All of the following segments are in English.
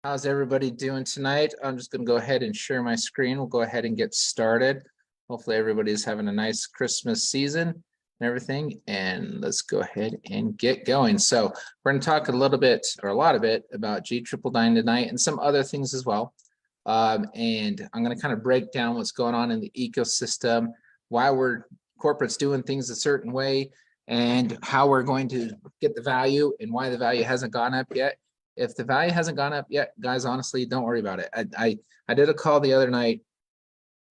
How's everybody doing tonight? I'm just going to go ahead and share my screen. We'll go ahead and get started. Hopefully everybody's having a nice Christmas season and everything. And let's go ahead and get going. So we're going to talk a little bit or a lot of it about G999 tonight and some other things as well. And I'm going to kind of break down what's going on in the ecosystem, why corporate's doing things a certain way, and how we're going to get the value and why the value hasn't gone up yet. If the value hasn't gone up yet, guys, honestly, don't worry about it. I did a call the other night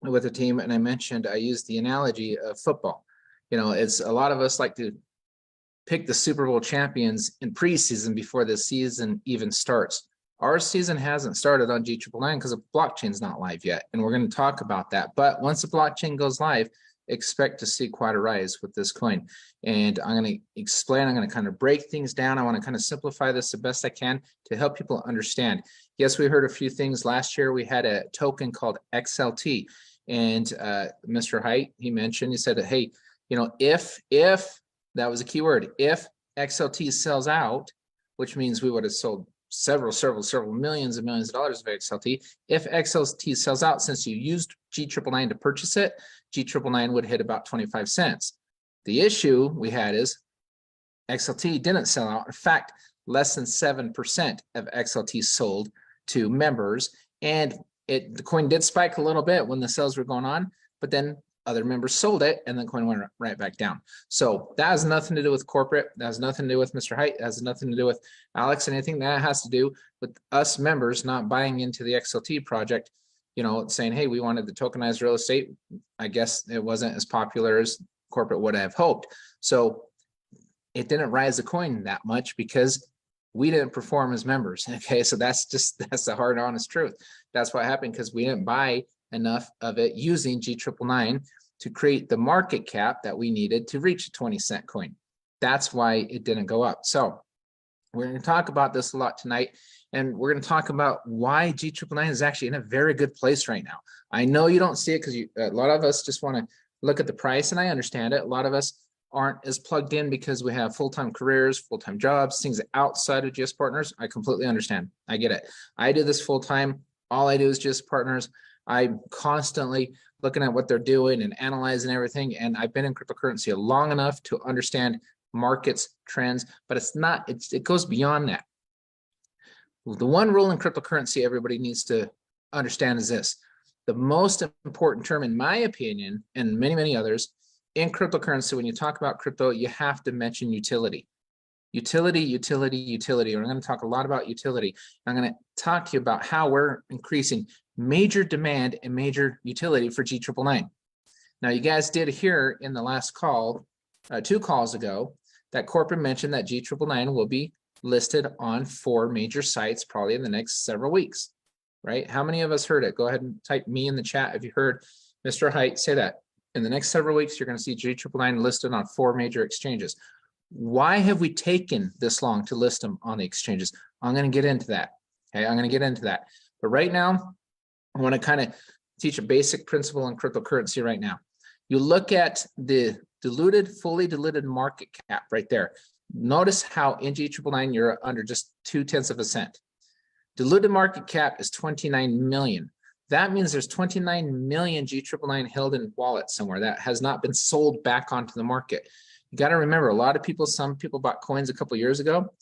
with a team, and I used the analogy of football. It's a lot of us like to pick the Super Bowl champions in preseason before the season even starts. Our season hasn't started on G999 because the blockchain's not live yet, and we're going to talk about that. But once the blockchain goes live, expect to see quite a rise with this coin. And I'm going to explain, I'm going to kind of break things down. I want to kind of simplify this the best I can to help people understand. Yes, we heard a few things last year. We had a token called XLT, and Mr. Height, he said, hey, if that was a key word, if XLT sells out, which means we would have sold several millions and millions of dollars of XLT. If XLT sells out, since you used G999 to purchase it, G999 would hit about 25 cents. The issue we had is XLT didn't sell out. In fact, less than 7% of XLT sold to members, and the coin did spike a little bit when the sales were going on, but then other members sold it and the coin went right back down. So that has nothing to do with corporate. That has nothing to do with Mr. Height. That has nothing to do with Alex and anything. That has to do with us members not buying into the XLT project, saying, hey, we wanted the tokenized real estate. I guess it wasn't as popular as corporate would have hoped. So it didn't rise the coin that much because we didn't perform as members. Okay, so that's the hard, honest truth. That's what happened because we didn't buy enough of it using G999 to create the market cap that we needed to reach a 20-cent coin. That's why it didn't go up. So we're going to talk about this a lot tonight, and we're going to talk about why G999 is actually in a very good place right now. I know you don't see it because a lot of us just want to look at the price, and I understand it. A lot of us aren't as plugged in because we have full-time careers, full-time jobs, things outside of GS Partners. I completely understand. I get it. I do this full-time. All I do is GS Partners. I'm constantly looking at what they're doing and analyzing everything. And I've been in cryptocurrency long enough to understand markets, trends, but it goes beyond that. The one rule in cryptocurrency everybody needs to understand is this. The most important term, in my opinion, and many others, in cryptocurrency, when you talk about crypto, you have to mention utility. Utility. We're going to talk a lot about utility. I'm going to talk to you about how we're increasing major demand and major utility for G999. Now, you guys did hear in the last call, 2 calls ago, that corporate mentioned that G999 will be listed on 4 major sites probably in the next several weeks, right? How many of us heard it? Go ahead and type me in the chat if you heard Mr. Height say that. In the next several weeks, you're going to see G999 listed on 4 major exchanges. Why have we taken this long to list them on the exchanges? I'm going to get into that. Okay, I'm going to get into that. But right now, I want to kind of teach a basic principle in cryptocurrency right now. You look at the fully diluted market cap right there. Notice how in G999 you're under just 0.2 of a cent. Diluted market cap is 29 million. That means there's 29 million G999 held in wallets somewhere that has not been sold back onto the market. You got to remember, some people bought coins a couple of years ago,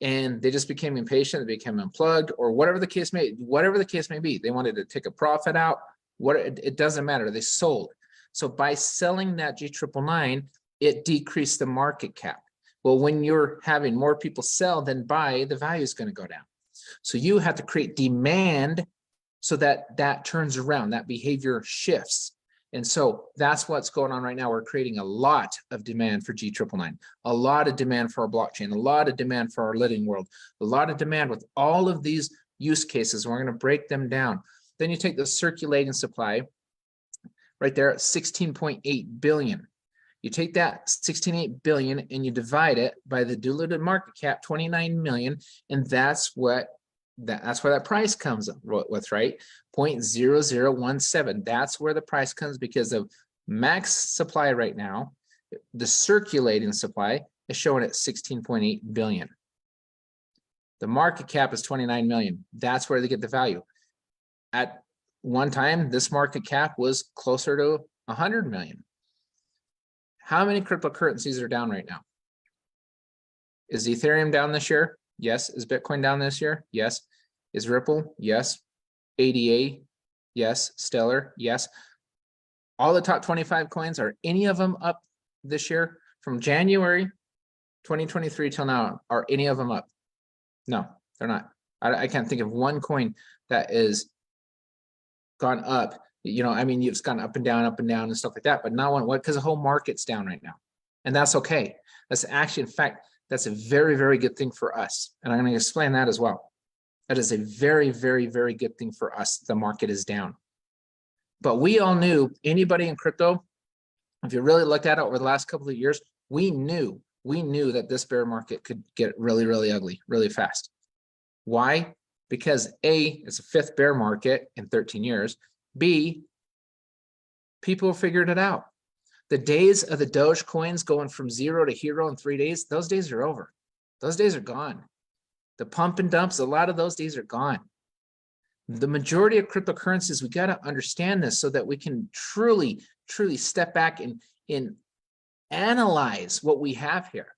and they just became impatient. They became unplugged, or whatever the case may be. They wanted to take a profit out. It doesn't matter. They sold. So by selling that G999, it decreased the market cap. Well, when you're having more people sell than buy, the value is going to go down. So you have to create demand so that turns around. That behavior shifts. And so that's what's going on right now. We're creating a lot of demand for G999, a lot of demand for our blockchain, a lot of demand for our living world, a lot of demand with all of these use cases. We're going to break them down. Then you take the circulating supply right there at 16.8 billion. You take that 16.8 billion and you divide it by the diluted market cap, 29 million, and that's where that price comes with, right? 0.0017. That's where the price comes because of max supply right now. The circulating supply is showing at 16.8 billion. The market cap is 29 million. That's where they get the value. At one time, this market cap was closer to 100 million. How many cryptocurrencies are down right now? Is Ethereum down this year? Yes. Is Bitcoin down this year? Yes. Is Ripple? Yes. ADA? Yes. Stellar? Yes. All the top 25 coins, are any of them up this year? From January 2023 till now, are any of them up? No, they're not. I can't think of one coin that is gone up. You know, I mean, it's gone up and down and stuff like that, but not one, what? Because the whole market's down right now. And that's okay. That's actually, in fact, that's a very, very good thing for us. And I'm going to explain that as well. That is a very, very, very good thing for us. The market is down. But we all knew, anybody in crypto, if you really looked at it over the last couple of years, we knew that this bear market could get really, really ugly really fast. Why? Because A, it's a fifth bear market in 13 years. B, people figured it out. The days of the Doge coins going from 0 to hero in 3 days, those days are over. Those days are gone. The pump and dumps, a lot of those days are gone. The majority of cryptocurrencies, we got to understand this so that we can truly, truly step back and analyze what we have here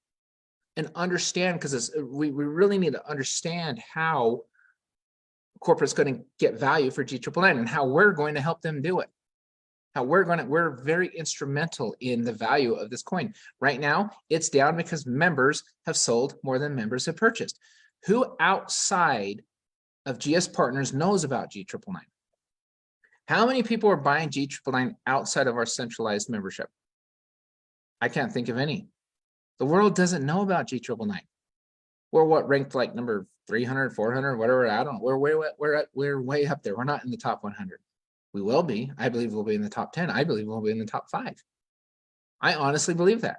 and understand, because we really need to understand how corporate's going to get value for G999 and how we're going to help them do it. How we're very instrumental in the value of this coin. Right now, it's down because members have sold more than members have purchased. Who outside of GS Partners knows about G999? How many people are buying G999 outside of our centralized membership? I can't think of any. The world doesn't know about G999. We're what, ranked like number 300, 400, whatever. I don't know. We're way up there. We're not in the top 100. We will be. I believe we'll be in the top 10. I believe we'll be in the top 5. I honestly believe that.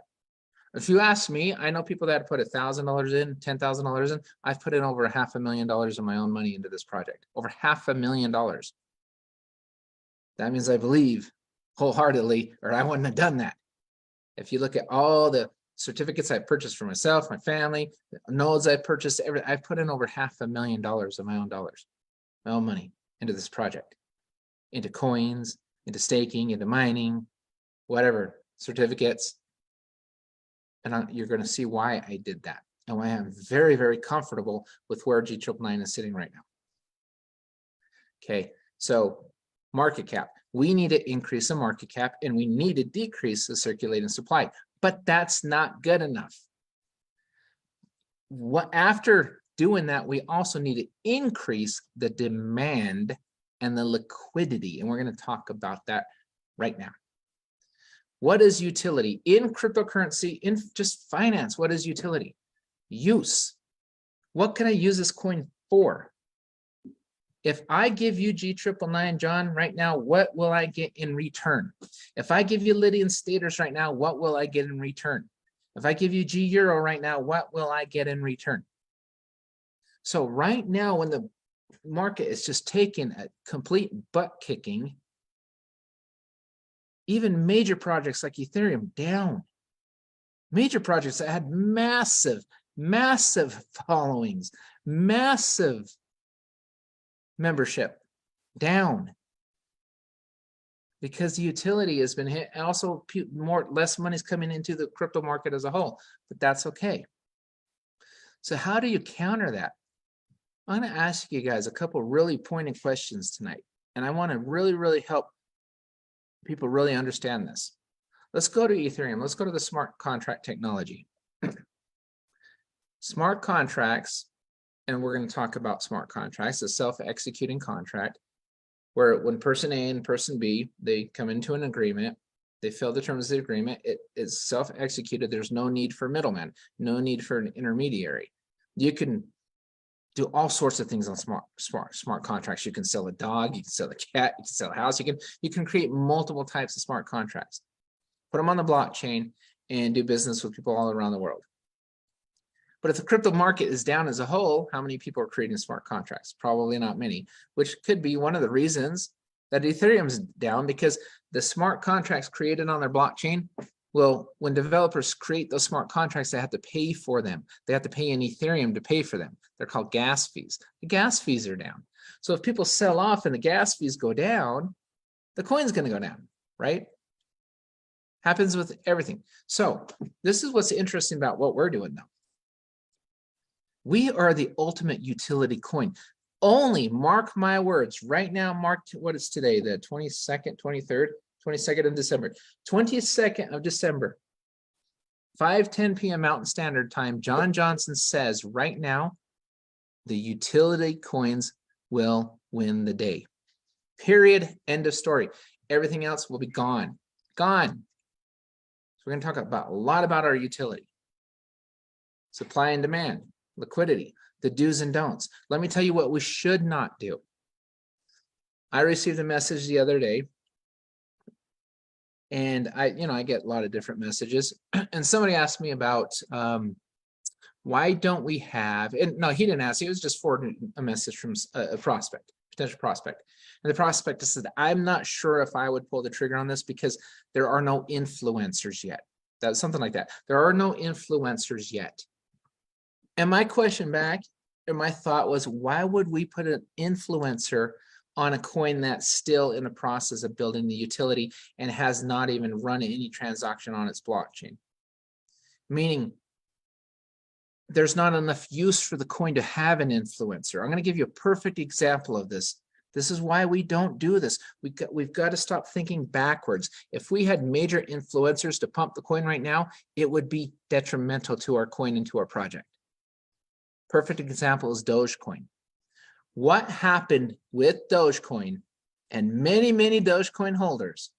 If you ask me, I know people that put $1,000 in, $10,000 in. I've put in over $500,000 of my own money into this project. Over $500,000. That means I believe wholeheartedly, or I wouldn't have done that. If you look at all the certificates I purchased for myself, my family, the nodes I purchased, I've put in over $500,000 of my own dollars, my own money into this project, into coins, into staking, into mining, whatever, certificates. And you're going to see why I did that and why I'm very, very comfortable with where G999 is sitting right now. Okay, so market cap. We need to increase the market cap and we need to decrease the circulating supply, but that's not good enough. After doing that, we also need to increase the demand and the liquidity, and we're going to talk about that right now. What is utility? In cryptocurrency, in just finance, what is utility? Use. What can I use this coin for? If I give you G999, John, right now, what will I get in return? If I give you Lydian Staters right now, what will I get in return? If I give you G Euro right now, what will I get in return? So right now, when the market is just taking a complete butt kicking, even major projects like Ethereum down. Major projects that had massive, massive followings, massive membership down because the utility has been hit. And also less money is coming into the crypto market as a whole, but that's okay. So how do you counter that? I'm going to ask you guys a couple really pointed questions tonight, and I want to really, really help people really understand this. Let's go to Ethereum. Let's go to the smart contract technology. Smart contracts, and we're going to talk about smart contracts, a self-executing contract, where when person A and person B, they come into an agreement, they fill the terms of the agreement, it is self-executed. There's no need for middleman, no need for an intermediary. You can do all sorts of things on smart contracts. You can sell a dog, you can sell a cat, you can sell a house, you can create multiple types of smart contracts, put them on the blockchain and do business with people all around the world. But if the crypto market is down as a whole, how many people are creating smart contracts? Probably not many, which could be one of the reasons that Ethereum is down, because the smart contracts created on their blockchain Well, when developers create those smart contracts, they have to pay for them. They have to pay in Ethereum to pay for them. They're called gas fees. The gas fees are down. So if people sell off and the gas fees go down, the coin's going to go down, right? Happens with everything. So this is what's interesting about what we're doing now. We are the ultimate utility coin. Only, mark my words, right now, mark what is today, the 22nd, 23rd, 22nd of December, 22nd of December, 5:10 p.m. Mountain Standard Time. John Johnson says right now, the utility coins will win the day. Period. End of story. Everything else will be gone. Gone. So we're going to talk about a lot about our utility. Supply and demand, liquidity, the do's and don'ts. Let me tell you what we should not do. I received a message the other day, and I get a lot of different messages, and somebody asked me about why don't we have, and no, he didn't ask, he was just forwarding a message from a prospect, potential prospect. And the prospect said, I'm not sure if I would pull the trigger on this because there are no influencers yet. That's something like that. There are no influencers yet. And my question back, or my thought was, why would we put an influencer on a coin that's still in the process of building the utility and has not even run any transaction on its blockchain? Meaning, there's not enough use for the coin to have an influencer. I'm going to give you a perfect example of this. This is why we don't do this. We've got to stop thinking backwards. If we had major influencers to pump the coin right now, it would be detrimental to our coin and to our project. Perfect example is Dogecoin. What happened with Dogecoin and many, many Dogecoin holders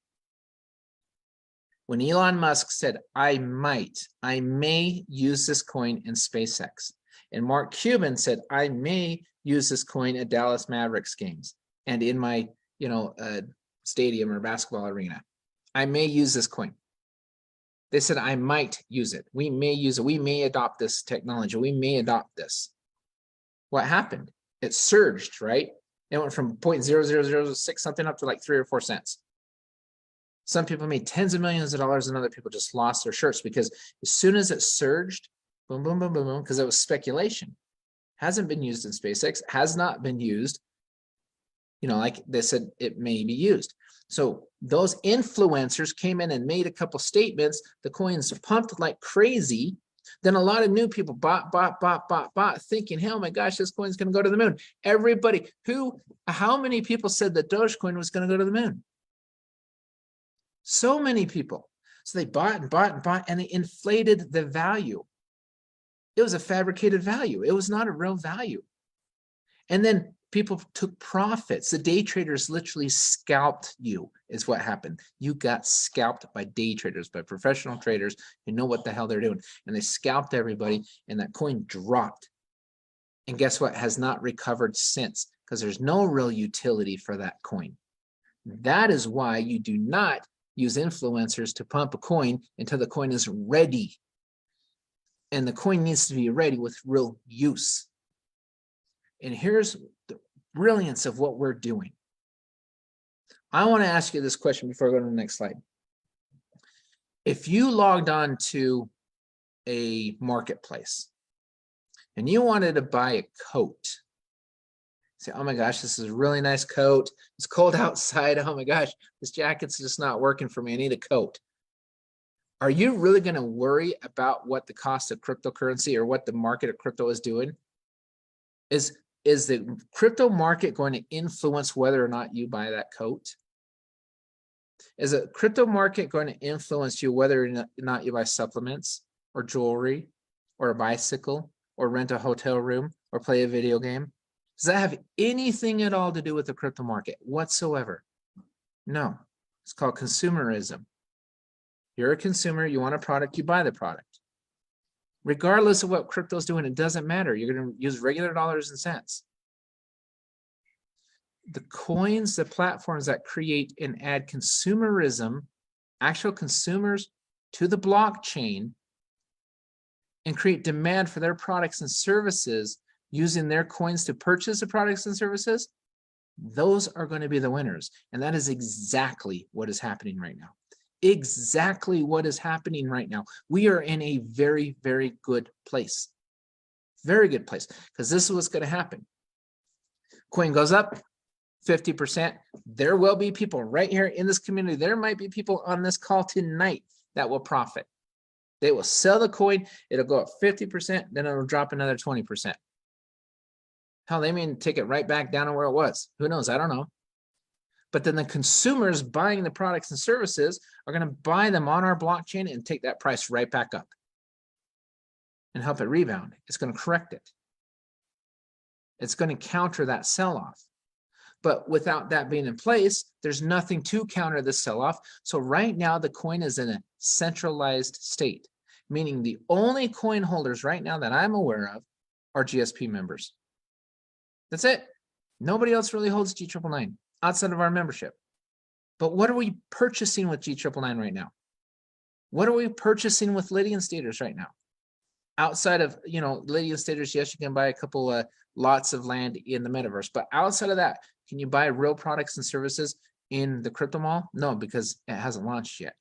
when Elon Musk said, I may use this coin in SpaceX. And Mark Cuban said, I may use this coin at Dallas Mavericks games and in my, stadium or basketball arena. I may use this coin. They said, I might use it. We may use it. We may adopt this technology. We may adopt this. What happened? It surged, right? It went from 0.00006 something up to like 3 or 4 cents. Some people made tens of millions of dollars and other people just lost their shirts because as soon as it surged, boom, boom, boom, boom, boom, because it was speculation. Hasn't been used in SpaceX, has not been used. Like they said, it may be used. So those influencers came in and made a couple statements. The coins pumped like crazy. Then a lot of new people bought, thinking, hey, oh my gosh, this coin's going to go to the moon. Everybody, how many people said that Dogecoin was going to go to the moon? So many people. So they bought and bought and bought, and they inflated the value. It was a fabricated value. It was not a real value. And then people took profits. The day traders literally scalped you, is what happened. You got scalped by day traders, by professional traders who know what the hell they're doing. And they scalped everybody, and that coin dropped. And guess what? Has not recovered since, because there's no real utility for that coin. That is why you do not use influencers to pump a coin until the coin is ready. And the coin needs to be ready with real use. And here's the brilliance of what we're doing. I want to ask you this question before I go to the next slide. If you logged on to a marketplace and you wanted to buy a coat, say, oh my gosh, this is a really nice coat. It's cold outside. Oh my gosh, this jacket's just not working for me. I need a coat. Are you really going to worry about what the cost of cryptocurrency or what the market of crypto is doing? Is the crypto market going to influence whether or not you buy that coat? Is the crypto market going to influence you whether or not you buy supplements or jewelry or a bicycle or rent a hotel room or play a video game? Does that have anything at all to do with the crypto market whatsoever? No. It's called consumerism. You're a consumer, you want a product, you buy the product. Regardless of what crypto is doing, it doesn't matter. You're going to use regular dollars and cents. The coins, the platforms that create and add consumerism, actual consumers to the blockchain, and create demand for their products and services using their coins to purchase the products and services, those are going to be the winners. And that is exactly what is happening right now. exactly what is happening right now. We are in a very, very good place. Very good place, because this is what's going to happen. Coin goes up 50%. There will be people right here in this community. There might be people on this call tonight that will profit. They will sell the coin. It'll go up 50%. Then it'll drop another 20%. Hell, they may take it right back down to where it was. Who knows? I don't know. But then the consumers buying the products and services are going to buy them on our blockchain and take that price right back up and help it rebound. It's going to correct it. It's going to counter that sell-off. But without that being in place, there's nothing to counter the sell-off. So right now, the coin is in a centralized state, meaning the only coin holders right now that I'm aware of are GSP members. That's it. Nobody else really holds G999 outside of our membership. But what are we purchasing with G999 right now? What are we purchasing with Lydian staters right now? Outside of, Lydian staters, yes, you can buy a couple lots of land in the metaverse. But outside of that, can you buy real products and services in the crypto mall? No, because it hasn't launched yet.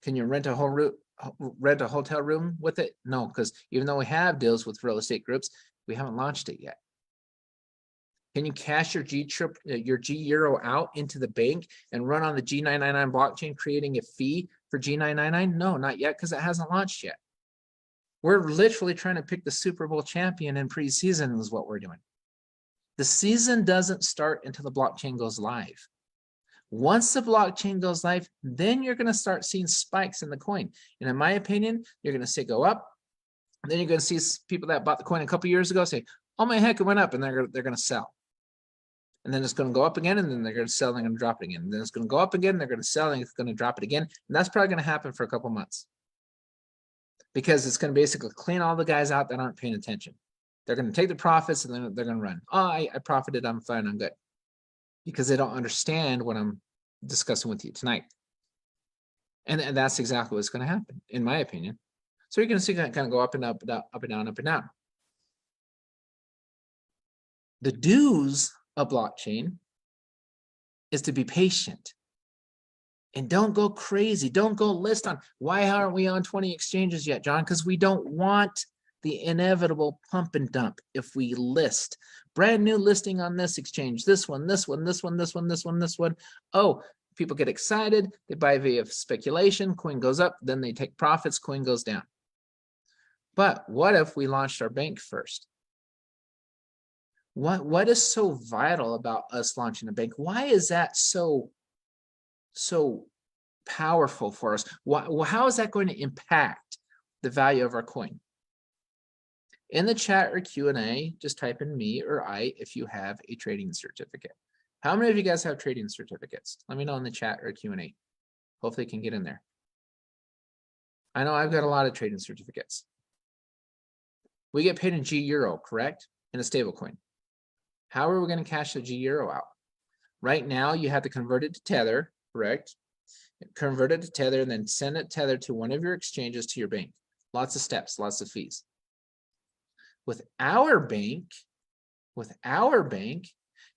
Can you rent a hotel room with it? No, because even though we have deals with real estate groups, we haven't launched it yet. Can you cash your G Euro out into the bank and run on the G999 blockchain, creating a fee for G999? No, not yet, because it hasn't launched yet. We're literally trying to pick the Super Bowl champion in preseason is what we're doing. The season doesn't start until the blockchain goes live. Once the blockchain goes live, then you're going to start seeing spikes in the coin. And in my opinion, you're going to see it go up. Then you're going to see people that bought the coin a couple years ago say, oh my heck, it went up, and they're going to sell. And then it's going to go up again, and then they're going to sell, and they're going to drop it again. And then it's going to go up again, they're going to sell, and it's going to drop it again. And that's probably going to happen for a couple months, because it's going to basically clean all the guys out that aren't paying attention. They're going to take the profits, and then they're going to run. Oh, I profited, I'm fine, I'm good. Because they don't understand what I'm discussing with you tonight. And that's exactly what's going to happen, in my opinion. So you're going to see that kind of go up and up and up, up and down, up and down. The do's of blockchain is to be patient. And don't go crazy. Don't go list on, why aren't we on 20 exchanges yet, John? Because we don't want the inevitable pump and dump if we list. Brand new listing on this exchange, this one, this one, this one, this one, this one, this one. Oh, people get excited. They buy via speculation. Coin goes up. Then they take profits. Coin goes down. But what if we launched our bank first? What is so vital about us launching a bank? Why is that so powerful for us? How is that going to impact the value of our coin? In the chat or Q&A, just type in me or I if you have a trading certificate. How many of you guys have trading certificates? Let me know in the chat or Q&A. Hopefully you can get in there. I know I've got a lot of trading certificates. We get paid in G Euro, correct? In a stable coin. How are we going to cash the G Euro out? Right now, you have to convert it to Tether, correct? Convert it to Tether and then send it Tether to one of your exchanges to your bank. Lots of steps, lots of fees. With our bank, you're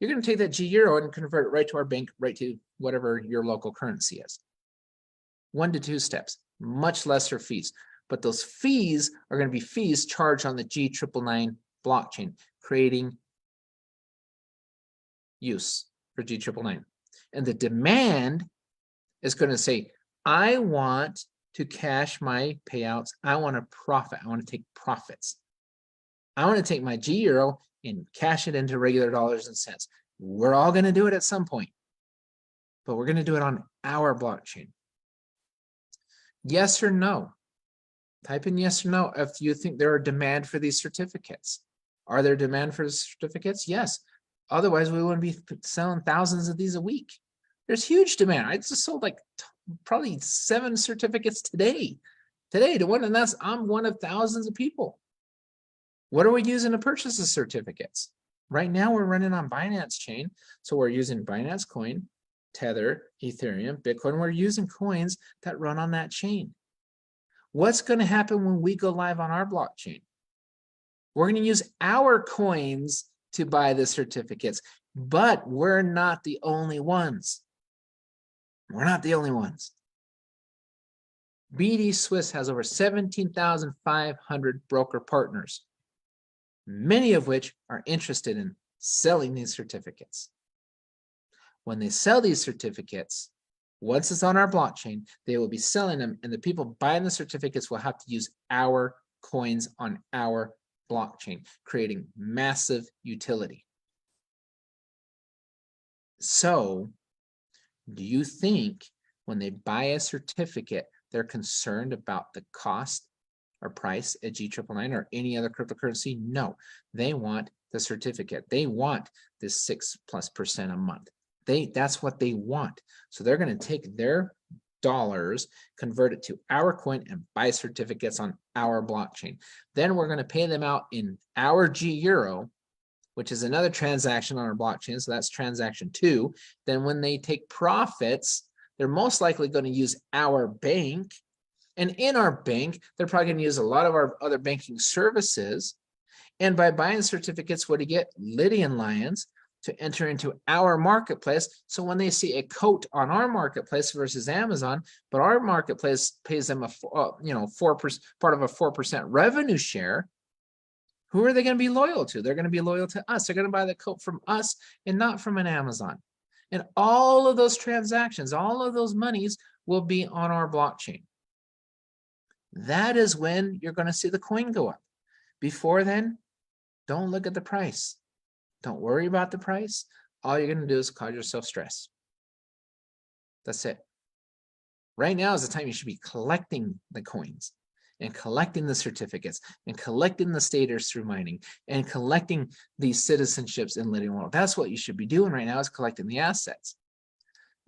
going to take that G Euro and convert it right to our bank, right to whatever your local currency is. 1 to 2 steps, much lesser fees. But those fees are going to be fees charged on the G999 blockchain, creating use for G999. And the demand is going to say, I want to cash my payouts. I want to profit. I want to take profits. I want to take my G Euro and cash it into regular dollars and cents. We're all going to do it at some point, but we're going to do it on our blockchain. Yes or no? Type in yes or no if you think there are demand for these certificates. Are there demand for the certificates? Yes. Otherwise, we wouldn't be selling thousands of these a week. There's huge demand. I just sold like probably 7 certificates today. And I'm one of thousands of people. What are we using to purchase the certificates? Right now, we're running on Binance chain. So we're using Binance Coin, Tether, Ethereum, Bitcoin. We're using coins that run on that chain. What's going to happen when we go live on our blockchain? We're going to use our coins to buy the certificates, but we're not the only ones. We're not the only ones. BD Swiss has over 17,500 broker partners, many of which are interested in selling these certificates. When they sell these certificates, once it's on our blockchain, they will be selling them, and the people buying the certificates will have to use our coins on our blockchain, creating massive utility. So, do you think when they buy a certificate, they're concerned about the cost or price at G999 or any other cryptocurrency? No, they want the certificate. They want this 6+% a month. That's what they want. So they're going to take their dollars, convert it to our coin, and buy certificates on our blockchain. Then we're going to pay them out in our G Euro, which is another transaction on our blockchain. So that's transaction 2. Then when they take profits, they're most likely going to use our bank. And in our bank, they're probably going to use a lot of our other banking services. And by buying certificates, what do you get? Lydian Lions to enter into our marketplace. So when they see a coat on our marketplace versus Amazon, but our marketplace pays them a 4% part of a 4% revenue share, who are they going to be loyal to? They're going to be loyal to us. They're going to buy the coat from us and not from an Amazon. And all of those transactions, all of those monies will be on our blockchain. That is when you're going to see the coin go up. Before then, don't look at the price. Don't worry about the price. All you're going to do is cause yourself stress. That's it. Right now is the time you should be collecting the coins and collecting the certificates and collecting the staters through mining and collecting these citizenships in Lydian World. That's what you should be doing right now, is collecting the assets.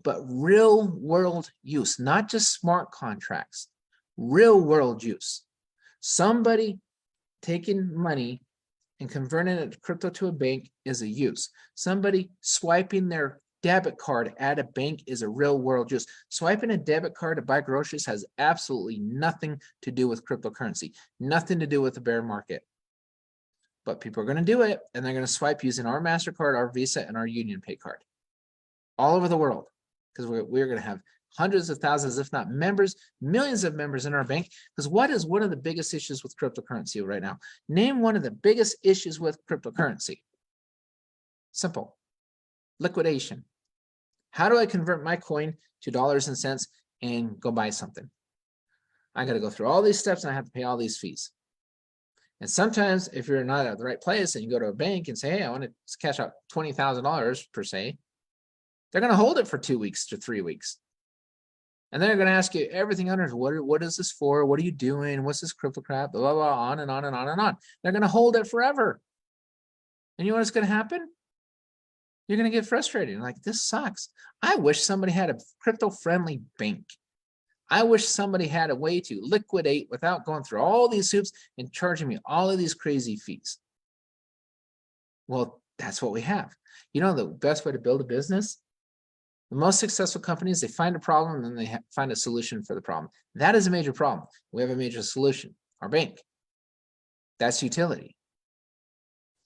But real world use, not just smart contracts, real world use. Somebody taking money and converting it to crypto to a bank is a use. Somebody swiping their debit card at a bank is a real world use. Swiping a debit card to buy groceries has absolutely nothing to do with cryptocurrency, nothing to do with the bear market. But people are going to do it, and they're going to swipe using our MasterCard, our Visa, and our Union Pay card all over the world, because we're going to have hundreds of thousands, if not members, millions of members in our bank. Because what is one of the biggest issues with cryptocurrency right now? Name one of the biggest issues with cryptocurrency. Simple. Liquidation. How do I convert my coin to dollars and cents and go buy something? I got to go through all these steps and I have to pay all these fees. And sometimes if you're not at the right place and you go to a bank and say, hey, I want to cash out $20,000 per se, they're going to hold it for 2 weeks to 3 weeks. And then they're going to ask you everything under, what is this for? What are you doing? What's this crypto crap? Blah, blah, blah, on and on and on and on. They're going to hold it forever. And you know what's going to happen? You're going to get frustrated. Like, this sucks. I wish somebody had a crypto-friendly bank. I wish somebody had a way to liquidate without going through all these hoops and charging me all of these crazy fees. Well, that's what we have. You know the best way to build a business? The most successful companies, they find a problem and then they find a solution for the problem. That is a major problem. We have a major solution, our bank. That's utility.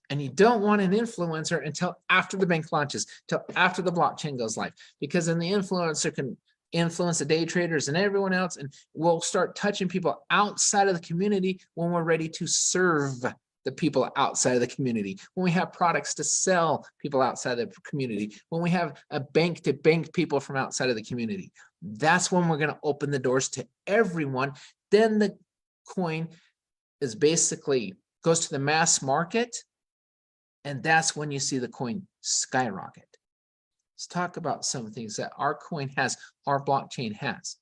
And you don't want an influencer until after the bank launches, until after the blockchain goes live, because then the influencer can influence the day traders and everyone else, and we'll start touching people outside of the community when we're ready to serve the people outside of the community, when we have products to sell people outside of the community, when we have a bank to bank people from outside of the community. That's when we're going to open the doors to everyone. Then the coin is basically goes to the mass market, and that's when you see the coin skyrocket. Let's talk about some things that our coin has, our blockchain has.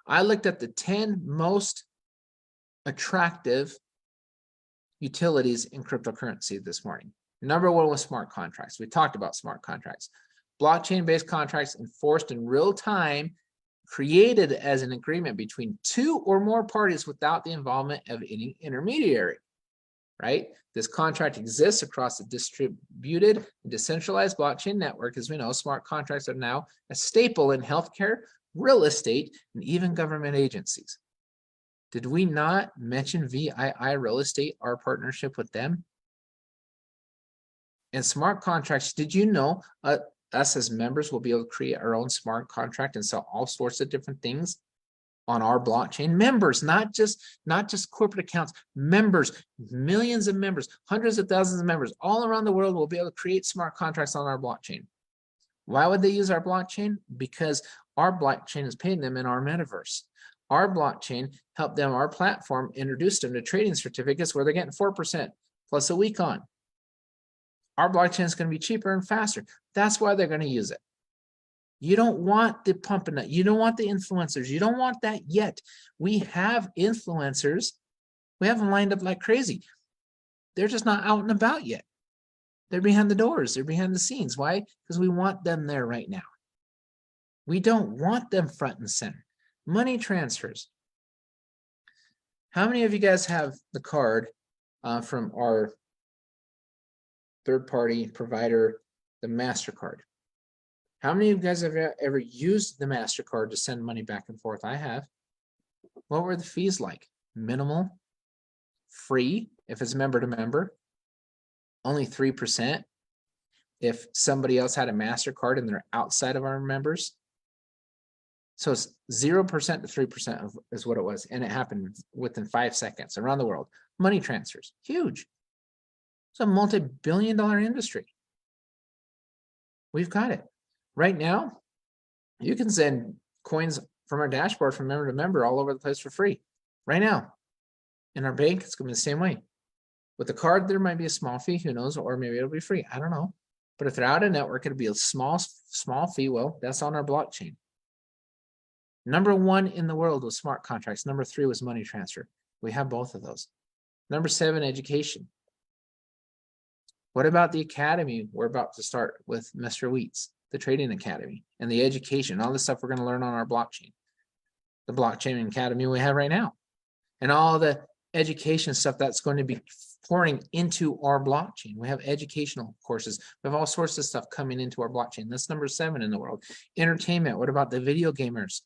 I looked at the 10 most attractive utilities in cryptocurrency this morning. Number 1 was smart contracts. We talked about smart contracts. Blockchain-based contracts enforced in real time, created as an agreement between 2 or more parties without the involvement of any intermediary, right? This contract exists across the distributed and decentralized blockchain network. As we know, smart contracts are now a staple in healthcare, real estate, and even government agencies. Did we not mention VII Real Estate, our partnership with them? And smart contracts, did you know us as members will be able to create our own smart contract and sell all sorts of different things on our blockchain. Members, not just corporate accounts, members, millions of members, hundreds of thousands of members all around the world will be able to create smart contracts on our blockchain. Why would they use our blockchain? Because our blockchain is paying them in our metaverse. Our blockchain helped them, our platform introduced them to trading certificates where they're getting 4% plus a week on. Our blockchain is going to be cheaper and faster. That's why they're going to use it. You don't want the pump and you don't want the influencers. You don't want that yet. We have influencers. We have them lined up like crazy. They're just not out and about yet. They're behind the doors. They're behind the scenes. Why? Because we want them there right now. We don't want them front and center. Money transfers. How many of you guys have the card from our third-party provider, the MasterCard? How many of you guys have ever used the MasterCard to send money back and forth? I have. What were the fees like? Minimal, free, if it's member to member, only 3% if somebody else had a MasterCard and they're outside of our members. So it's 0% to 3% is what it was. And it happened within 5 seconds around the world. Money transfers, huge. It's a multi-billion-dollar industry. We've got it. Right now, you can send coins from our dashboard from member to member all over the place for free. Right now. In our bank, it's going to be the same way. With the card, there might be a small fee, who knows, or maybe it'll be free. I don't know. But if they're out of network, it'll be a small fee. Well, that's on our blockchain. Number 1 in the world was smart contracts. Number 3 was money transfer. We have both of those. Number 7, education. What about the academy? We're about to start with Mr. Wheats, the trading academy, and the education, all the stuff we're going to learn on our blockchain. The blockchain academy we have right now. And all the education stuff that's going to be pouring into our blockchain. We have educational courses. We have all sorts of stuff coming into our blockchain. That's number 7 in the world. Entertainment. What about the video gamers?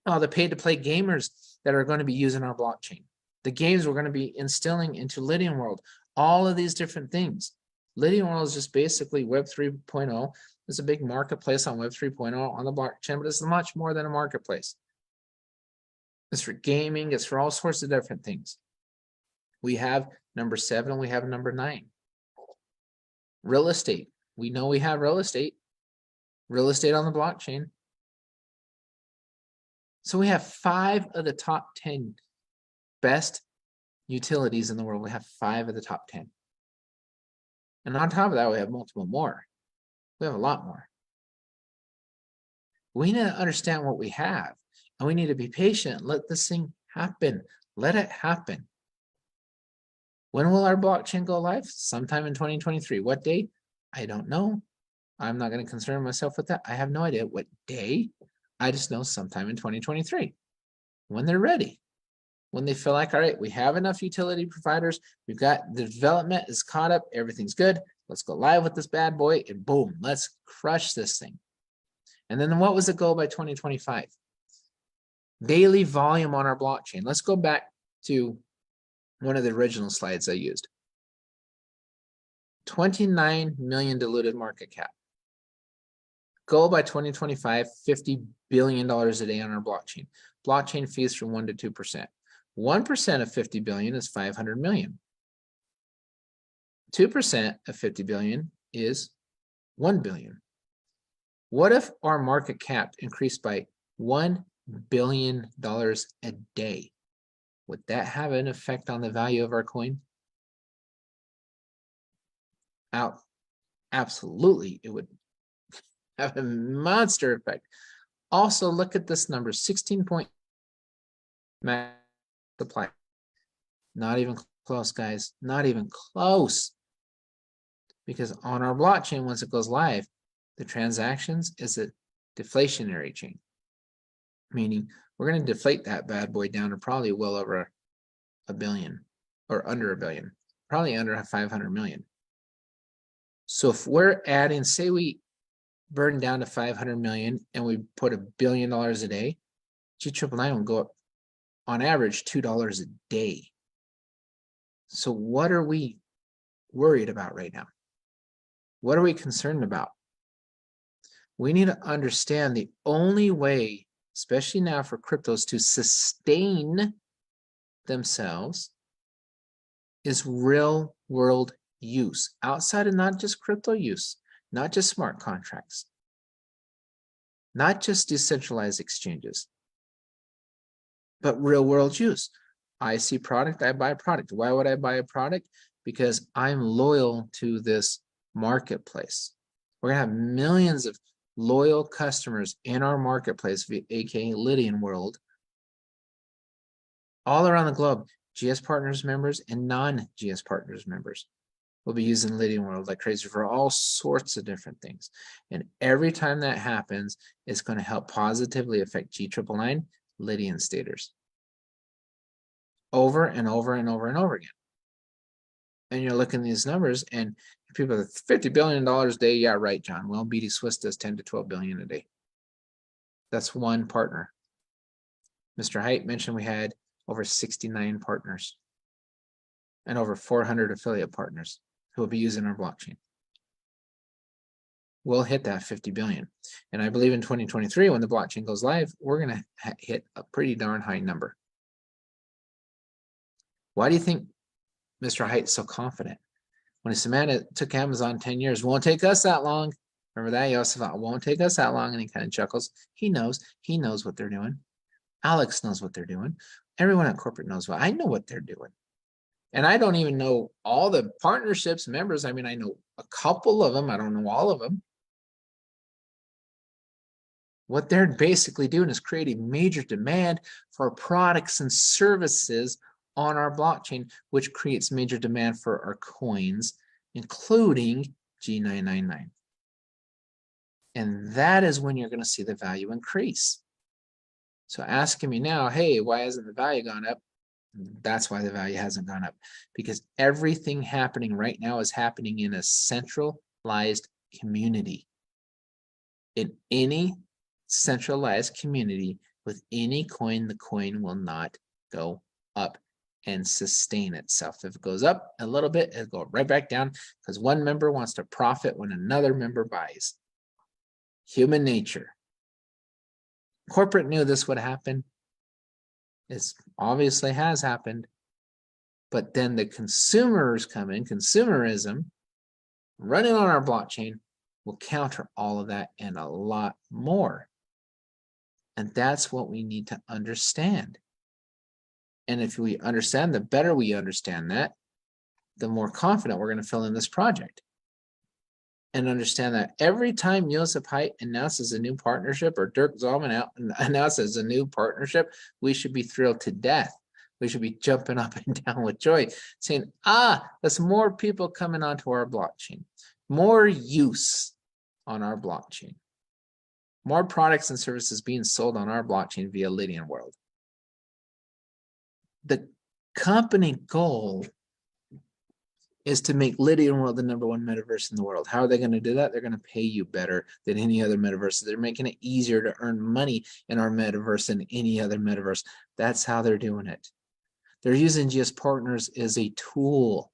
Oh, the pay-to-play gamers that are going to be using our blockchain. The games we're going to be instilling into Lydian World. All of these different things. Lydian World is just basically Web 3.0. It's a big marketplace on Web 3.0 on the blockchain, but it's much more than a marketplace. It's for gaming. It's for all sorts of different things. We have number 7. We have number 9. Real estate. We know we have real estate. Real estate on the blockchain. So we have 5 of the top 10 best utilities in the world. We have 5 of the top 10. And on top of that, we have multiple more. We have a lot more. We need to understand what we have, and we need to be patient. Let this thing happen. Let it happen. When will our blockchain go live? Sometime in 2023. What day? I don't know. I'm not going to concern myself with that. I have no idea what day. I just know sometime in 2023. When they're ready. When they feel like, all right, we have enough utility providers. We've got the development is caught up. Everything's good. Let's go live with this bad boy, and boom, let's crush this thing. And then what was the goal by 2025? Daily volume on our blockchain. Let's go back to one of the original slides I used. 29 million diluted market cap. Goal by 2025, $50 billion a day on our blockchain. Blockchain fees from 1 to 2%. 1% of 50 billion is 500 million. 2% of 50 billion is 1 billion. What if our market cap increased by $1 billion a day? Would that have an effect on the value of our coin? Absolutely, it would have a monster effect. Also, look at this number, 16 point multiply. Not even close, guys. Not even close. Because on our blockchain, once it goes live, the transactions is a deflationary chain. Meaning we're going to deflate that bad boy down to probably well over a billion or under a billion, probably under 500 million. So if we're adding, say we burn down to 500 million and we put $1 billion a day, G999 will go up on average $2 a day. So what are we worried about right now? What are we concerned about? We need to understand the only way especially now for cryptos to sustain themselves, is real world use outside of not just crypto use, not just smart contracts, not just decentralized exchanges, but real world use. I see product, I buy product. Why would I buy a product? Because I'm loyal to this marketplace. We're gonna have millions of loyal customers in our marketplace, aka Lydian World, all around the globe. GS Partners members and non-GS Partners members will be using Lydian World like crazy for all sorts of different things. And every time that happens, it's going to help positively affect G999 Lydian staters over and over and over and over again. And you're looking at these numbers, and people are $50 billion a day. Yeah, right, John. Well, BD Swiss does 10 to 12 billion a day. That's one partner. Mr. Height mentioned we had over 69 partners and over 400 affiliate partners who will be using our blockchain. We'll hit that 50 billion. And I believe in 2023, when the blockchain goes live, we're going to hit a pretty darn high number. Why do you think Mr. Height is so confident? When he said, man, it took Amazon 10 years, won't take us that long. Remember that? He also thought, it won't take us that long. And he kind of chuckles. He knows what they're doing. Alex knows what they're doing. Everyone at corporate knows what I know what they're doing. And I don't even know all the partnerships members. I mean, I know a couple of them. I don't know all of them. What they're basically doing is creating major demand for products and services on our blockchain, which creates major demand for our coins, including G999. And that is when you're going to see the value increase. So asking me now, hey, why hasn't the value gone up? That's why the value hasn't gone up, because everything happening right now is happening in a centralized community. In any centralized community with any coin, the coin will not go up and sustain itself. If it goes up a little bit, it'll go right back down because one member wants to profit when another member buys. Human nature. Corporate knew this would happen. It obviously has happened. But then the consumers come in, consumerism, running on our blockchain will counter all of that and a lot more. And that's what we need to understand. And if we understand, the better we understand that, the more confident we're going to fill in this project. And understand that every time Joseph Height announces a new partnership or Dirk Zalman announces a new partnership, we should be thrilled to death. We should be jumping up and down with joy, saying, that's more people coming onto our blockchain, more use on our blockchain, more products and services being sold on our blockchain via Lydian World. The company goal is to make Lydian World the #1 metaverse in the world. How are they going to do that? They're going to pay you better than any other metaverse. They're making it easier to earn money in our metaverse than any other metaverse. That's how they're doing it. They're using GS Partners as a tool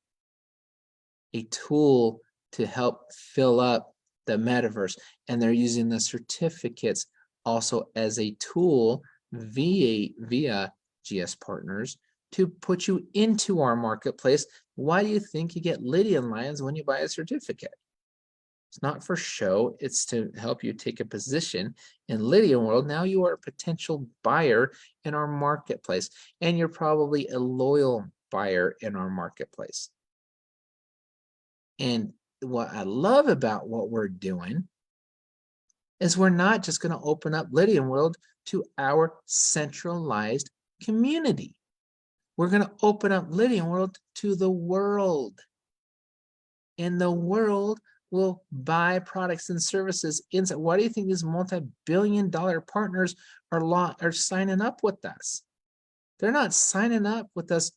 to help fill up the metaverse. And they're using the certificates also as a tool via GS Partners to put you into our marketplace. Why do you think you get Lydian Lions when you buy a certificate? It's not for show. It's to help you take a position in Lydian World. Now you are a potential buyer in our marketplace, and you're probably a loyal buyer in our marketplace. And what I love about what we're doing is we're not just going to open up Lydian World to our centralized community. We're going to open up Lydian World to the world. And the world will buy products and services inside. Why do you think these multi-billion-dollar partners are signing up with us? They're not signing up with us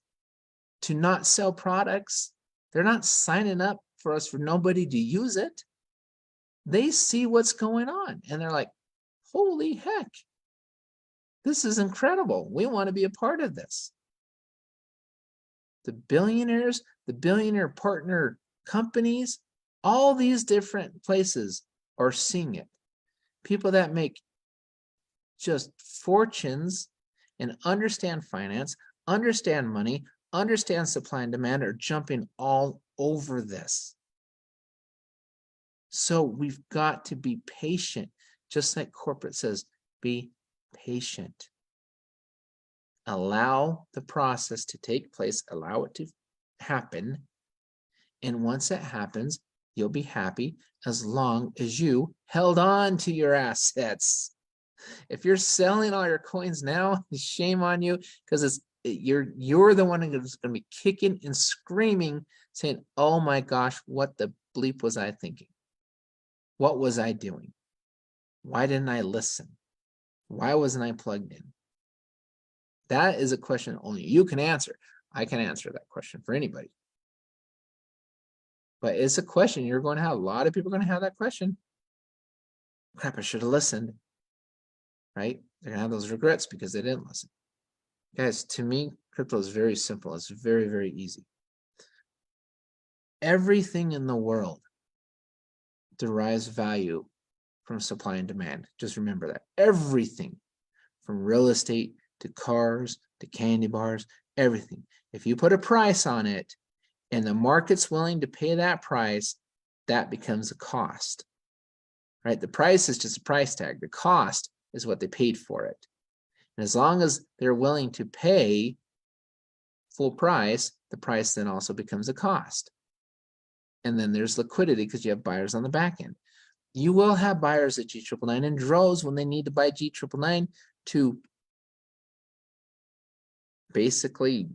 to not sell products. They're not signing up for us for nobody to use it. They see what's going on and they're like, holy heck, this is incredible. We want to be a part of this. The billionaires, the billionaire partner companies, all these different places are seeing it. People that make just fortunes and understand finance, understand money, understand supply and demand are jumping all over this. So we've got to be patient, just like corporate says, be patient. Allow the process to take place, allow it to happen. And once it happens, you'll be happy as long as you held on to your assets. If you're selling all your coins now, shame on you, because you're the one who's going to be kicking and screaming, saying, "Oh my gosh, what the bleep was I thinking? What was I doing? Why didn't I listen? Why wasn't I plugged in?" That is a question only you can answer. I can answer that question for anybody. But it's a question you're going to have. A lot of people are going to have that question. Crap, I should have listened. Right? They're going to have those regrets because they didn't listen. Guys, to me, crypto is very simple. It's very, very easy. Everything in the world derives value from supply and demand. Just remember that. Everything, from real estate to cars to candy bars, everything. If you put a price on it and the market's willing to pay that price, that becomes a cost. Right? The price is just a price tag. The cost is what they paid for it. And as long as they're willing to pay full price, the price then also becomes a cost. And then there's liquidity because you have buyers on the back end. You will have buyers at G999 in droves when they need to buy G999 to basically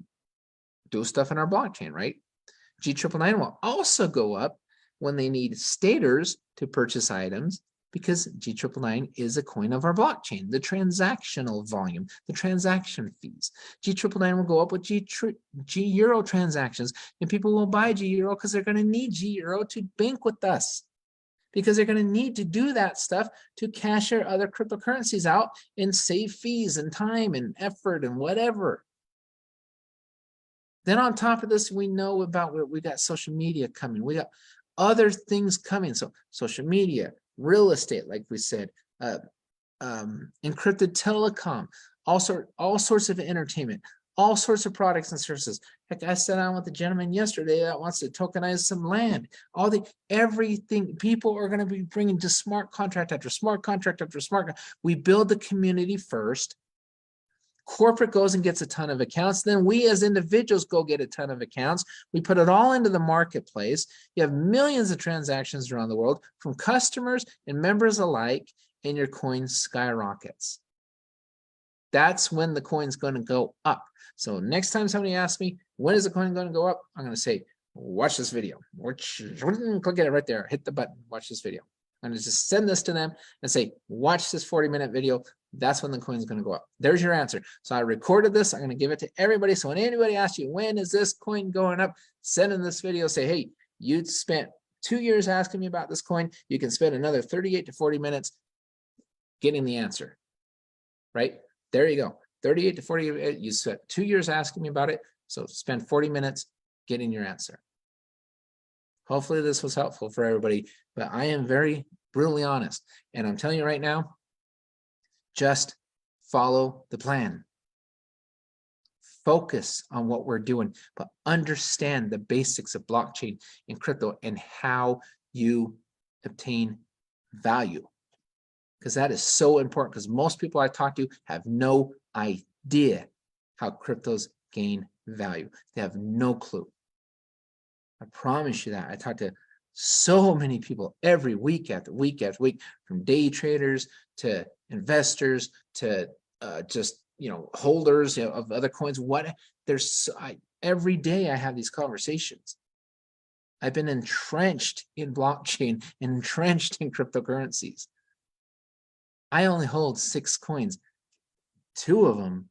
do stuff in our blockchain, right? G999 will also go up when they need stators to purchase items, because G999 is a coin of our blockchain, the transactional volume, the transaction fees. G999 will go up with G Euro transactions, and people will buy G Euro because they're going to need G Euro to bank with us, because they're going to need to do that stuff to cash their other cryptocurrencies out and save fees and time and effort and whatever. Then on top of this, we know about what we got social media coming. We got other things coming. So social media, real estate, like we said, encrypted telecom, all sorts of entertainment, all sorts of products and services. Heck, I sat down with a gentleman yesterday that wants to tokenize some land. Everything, people are going to be bringing just smart contract after smart contract after smart. We build the community first. Corporate goes and gets a ton of accounts. Then we as individuals go get a ton of accounts. We put it all into the marketplace. You have millions of transactions around the world from customers and members alike, and your coin skyrockets. That's when the coin's going to go up. So next time somebody asks me, when is the coin going to go up? I'm going to say, watch this video. Click it right there. Hit the button. Watch this video. I'm going to just send this to them and say, watch this 40-minute video. That's when the coin's going to go up. There's your answer. So I recorded this. I'm going to give it to everybody. So when anybody asks you, when is this coin going up? Send in this video. Say, hey, you spent 2 years asking me about this coin. You can spend another 38 to 40 minutes getting the answer. Right? There you go. 38 to 40. You spent 2 years asking me about it. So spend 40 minutes getting your answer. Hopefully this was helpful for everybody, but I am very brutally honest. And I'm telling you right now, just follow the plan. Focus on what we're doing, but understand the basics of blockchain and crypto and how you obtain value. Because that is so important, because most people I talk to have no idea how cryptos gain value. They have no clue. I promise you that. I talk to so many people every week after week after week, from day traders to investors to just, holders of other coins. Every day I have these conversations. I've been entrenched in blockchain and entrenched in cryptocurrencies. I only hold 6 coins. 2 of them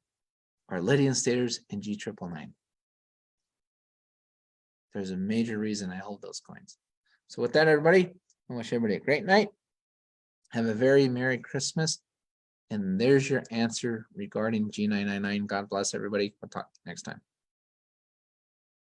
are Lydian Stators and G999. There's a major reason I hold those coins. So with that, everybody, I wish everybody a great night. Have a very Merry Christmas. And there's your answer regarding G999. God bless everybody. We'll talk next time.